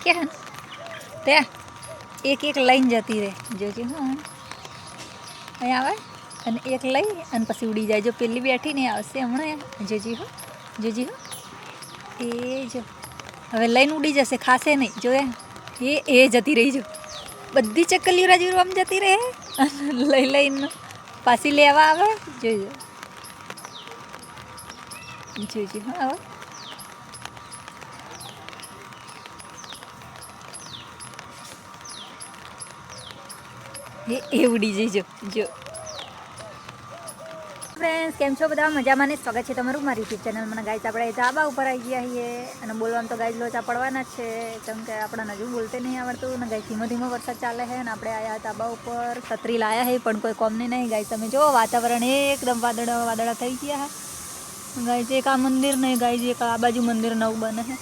કે હે ત્યાં એક એક લઈને જતી રહે જોજે. હા અહીંયા આવે અને એક લઈ અને પછી ઉડી જાય. જો પેલી બેઠી ને આવશે હમણાં જોજી હો, જોજી હો. એ જો હવે લઈને ઉડી જશે, ખાશે નહીં. જો એ જતી રહી. જો બધી ચકલીઓ રાજુ આમ જતી રહે લઈ લઈને પાછી લેવા આવે. જોજો જોજો. હા હવે એ ઉડી જઈ. જો જો ફ્રેન્ડ્સ કેમ છો બધા? મજામાં ને સ્વાગત છે તમારું મારી યુટ્યુબ ચેનલમાં. ગાઈસ આપણે ધાબા ઉપર આવી ગયા છીએ અને બોલવામાં તો ગાઈસ લોચા પડવાના જ છે કેમ કે આપણને હજુ બોલતે નહીં આવડતું ને. ગાઈસ ધીમો ધીમો વરસાદ ચાલે છે અને આપણે આવ્યા ધાબા ઉપર. છત્રી લાયા છે પણ કોઈ કોમની નહીં. ગાઈસ તમે જો વાતાવરણ એકદમ વાદળા થઈ ગયા છે. ગાઈસ એક આ મંદિર નહીં, ગાઈસ એક આ બાજુ મંદિર નવું બને છે.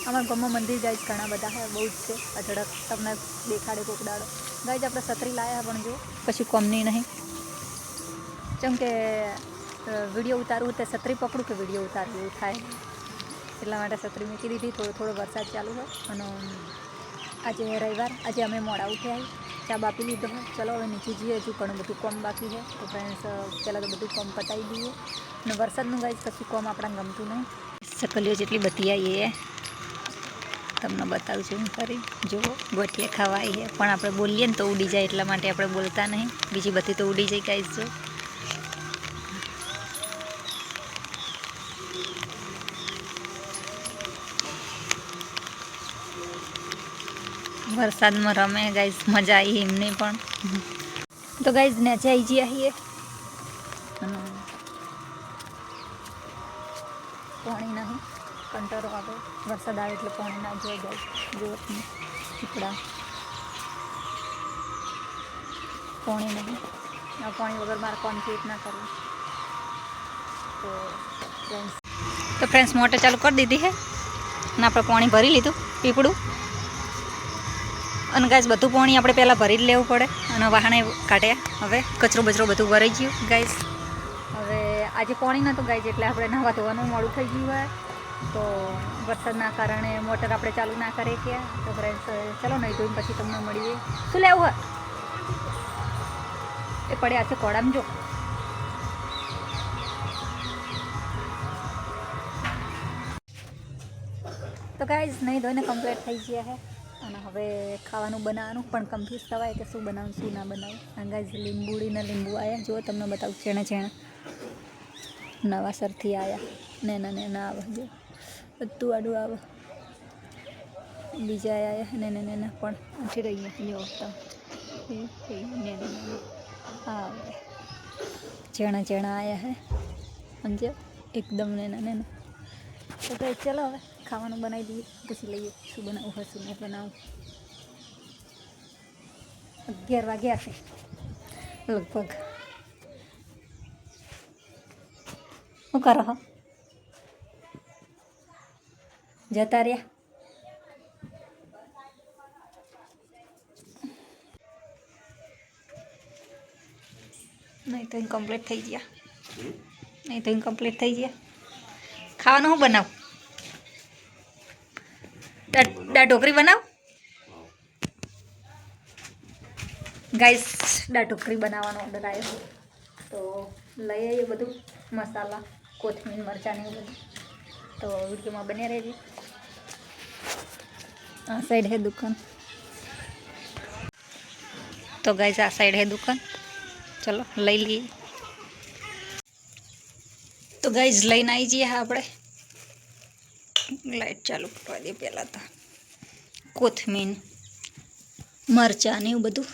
અમારા ગામમાં મંદિર ગાઈસ ઘણા બધા છે, બહુ જ છે. અઢળક તમને દેખાડે કોક દાડો. ગાઈસ આપણે છત્રી લાયા પણ જો પછી કોમની નહીં જેમ કે વિડીયો ઉતારવું તે છત્રી પકડું કે વિડીયો ઉતારવું એવું થાય. એટલા માટે છત્રી મૂકી દીધી. થોડો વરસાદ ચાલુ હોય અને આજે રવિવાર, આજે અમે મોડા ઉઠ્યા ચા બાપી લીધો હોય. ચલો હવે નીચે જઈએ, હજુ ઘણું બધું કોમ બાકી છે. તો ફ્રેન્ડ્સ પહેલાં તો બધું કોમ પતાવી દઈએ અને વરસાદનું ગાઈસ કશું કોમ આપણને ગમતું નહીં. ચકલીઓ જેટલી બધી આવી એ તમને બતાવું છું હું કરી. જુઓ ગોઠિયા ખવાય છે પણ આપણે બોલીએ ને તો ઉડી જાય, એટલા માટે આપણે બોલતા નહીં. બીજી બધી તો ઉડી જાય ગાઈસ. જો વરસાદમાં રમે ગાઈસ, મજા આવી એમને પણ. તો ગાઈસ નેચે આવી ગયા છીએ અને પાણી નહીં, કંટરો આવે. વરસાદ આવે એટલે પાણી ના જોઈએ ગાઈસ. જો ચીકડા પાણી નહીં, આ પાણી વગર મારે કોન્ક્રીટ ના કરવું. તો ફ્રેન્ડ્સ મોટર ચાલુ કરી દીધી છે અને આપણે પાણી ભરી લીધું પીપળું. અને ગાઈસ બધું પાણી આપણે પહેલાં ભરી જ લેવું પડે અને વાહણે કાઢ્યા. હવે કચરો બચરો બધું ભરાઈ ગયું ગાઈસ. હવે આજે પાણી નહોતું ગાઈસ એટલે આપણે નહાવા ધોવાનું મોડું થઈ ગયું હોય. તો વરસાદના કારણે મોટર આપણે ચાલુ ના કરી કે. તો ફ્રેન્ડ્સ ચલો નહીં ધોઈને પછી તમને મળીએ. શું લેવું હોય એ પડ્યા છે કોડામાં. જો તો ગાઈસ નહીં ધોઈને કમ્પ્લીટ થઈ ગયા છે અને હવે ખાવાનું બનાવવાનું પણ કન્ફ્યુઝ થવાય કે શું બનાવું શું ના બનાવું. અને ગાઈસ લીંબુ આવ્યા. જો તમને બતાવું છેણા નવાસરથી આવ્યા. નેના આવે. જો બધું આડું આવે. બીજા આવ્યા નેના પણ આથી રહીએ. જો તમે આવે ચેણા આવ્યા હે સમજો એકદમ નેના. તો ગાઈસ ચલો હવે ખાવાનું બનાવી દઈએ, પછી લઈએ શું બનાવવું હોય શું નહીં બનાવું. 11 વાગ્યા છે લગભગ. શું કરો હો? જતા રહ્યા? નહીં તો ઇનકમ્પ્લીટ થઈ ગયા. ખાવાનું શું બનાવું? દાળ ઢોકળી બનાવ ગાઈસ. દાળ ઢોકળી બનાવવાનો ઓર્ડર આવ્યો તો લઈ આવીએ બધું મસાલા, કોથમીર, મરચાં ને એવું બધું. તો વિડીયોમાં બન્યા રહેજો. આ સાઈડ હે દુકાન. તો ગાઈસ આ સાઈડ હે દુકાન. ચલો લઈ લઈએ. તો ગાઈસ લઈને આવી જઈએ આપણે. લાઈટ ચાલુ કરવા દે પહેલાં તો. કોથમીર, મરચાં ને એવું બધું.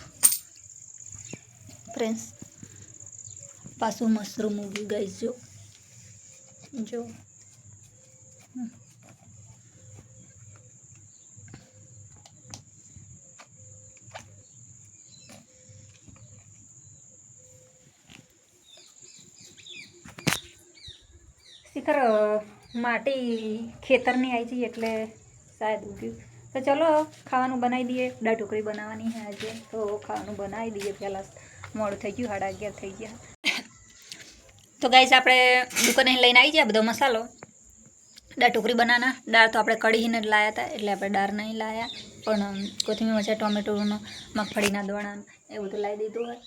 ફ્રેન્ડ્સ પાછું મશરૂમ ઉગ્યું ગાઈસ. જો શિખર માટી ખેતરની આવી જઈએ એટલે શાયદ ઉગ્યું. તો ચલો ખાવાનું બનાવી દઈએ. દાળ ઢોકળી બનાવવાની છે આજે તો ખાવાનું બનાવી દઈએ. પહેલાં મોડું થઈ ગયું, 11:30 થઈ ગયા. તો ગાઈસ આપણે દુકાને લઈને આવી ગયા બધો મસાલો દાળ ટોકરી બનાના. દાળ તો આપણે કઢીને જ લાયા હતા, એટલે આપણે દાળ નહીં લાયા, પણ કોથમીર મરચાં ટોમેટોનો મગફળીના દોણા એવું બધું લાવી દીધું હોય.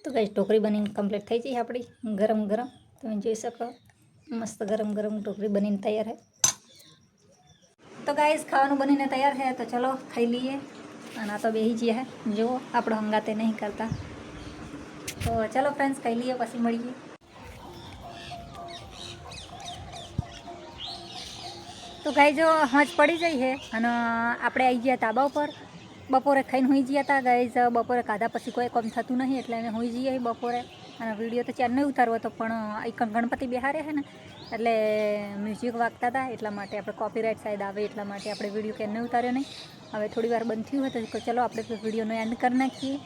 તો ગાઈસ ટોકરી બનીને કમ્પ્લીટ થઈ જઈ આપણી ગરમ ગરમ. તમે જોઈ શકો મસ્ત ગરમ ગરમ ટોકરી બનીને તૈયાર છે. તો ગાઈસ ખાવાનું બનીને તૈયાર છે, તો ચલો ખાઈ લઈએ. અને આ તો બેસી જઈએ હે, જુઓ આપણો હંગાતે નહીં કરતા. તો ચલો ફ્રેન્ડ્સ ખાઈ લઈએ, પછી મળીએ. તો ગાઈ જો હોંચ પડી જઈ છે અને આપણે આવી ગયા ધાબા ઉપર. બપોરે ખાઈને હોઈ ગયા હતા ગાઈઝ. બપોરે ખાધા પછી કોઈ કામ થતું નહીં, એટલે અમે હોઈ જઈએ બપોરે. અને વિડીયો તો ચાર નહીં ઉતારવો હતો, પણ એક ગણપતિ બિહારે છે ને, એટલે મ્યુઝિક વાગતા હતા, એટલા માટે આપણે કોપીરાઇટ સાઈડ આવે એટલા માટે આપણે વિડીયો ક્યાં નહીં ઉતાર્યો નહીં. હવે થોડી વાર બંધ થયું હોય તો ચલો આપણે વિડીયોનો એન્ડ કરી નાખીએ.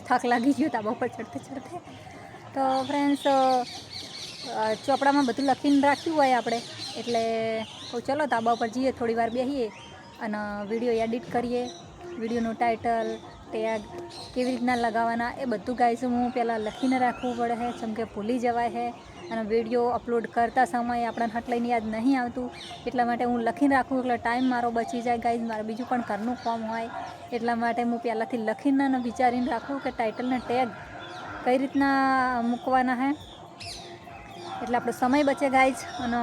થાક લાગી ગયો ધાબા ઉપર ચડતે ચડતે. તો ફ્રેન્ડ્સ ચોપડામાં બધું લખીને રાખ્યું હોય આપણે, એટલે ચલો ધાબા ઉપર જઈએ, થોડી વાર બેસીએ અને વિડીયો એડિટ કરીએ. વિડીયોનું ટાઇટલ ટેગ કેવી રીતના લગાવવાના એ બધું ગાઈસ હું પહેલાં લખીને રાખવું પડે છે, જેમ કે ભૂલી જવાય છે. અને વિડીયો અપલોડ કરતા સમયે આપણને હટ લઈને યાદ નહીં આવતું, એટલા માટે હું લખીને રાખું, એટલે ટાઈમ મારો બચી જાય ગાઈસ. મારે બીજું પણ ઘરનું કામ હોય, એટલા માટે હું પહેલાંથી લખીને અને વિચારીને રાખું કે ટાઇટલને ટેગ કઈ રીતના મૂકવાના છે, એટલે આપણો સમય બચે ગાઈસ. અને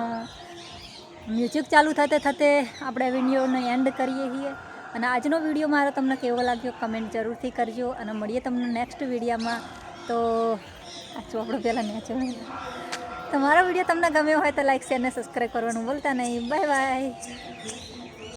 મ્યુઝિક ચાલુ થતે થતે આપણે વિડીયોને એન્ડ કરીએ છીએ. અને આજનો વિડીયો મારો તમને કેવો લાગ્યો કમેન્ટ જરૂરથી કરજો, અને મળીએ તમને નેક્સ્ટ વિડીયોમાં. તો આ ચોપડો પહેલાં નેચો. તો મારો વિડીયો તમને ગમ્યો હોય તો લાઈક શેર અને સબસ્ક્રાઈબ કરવાનું ભૂલતા નહીં. Bye bye.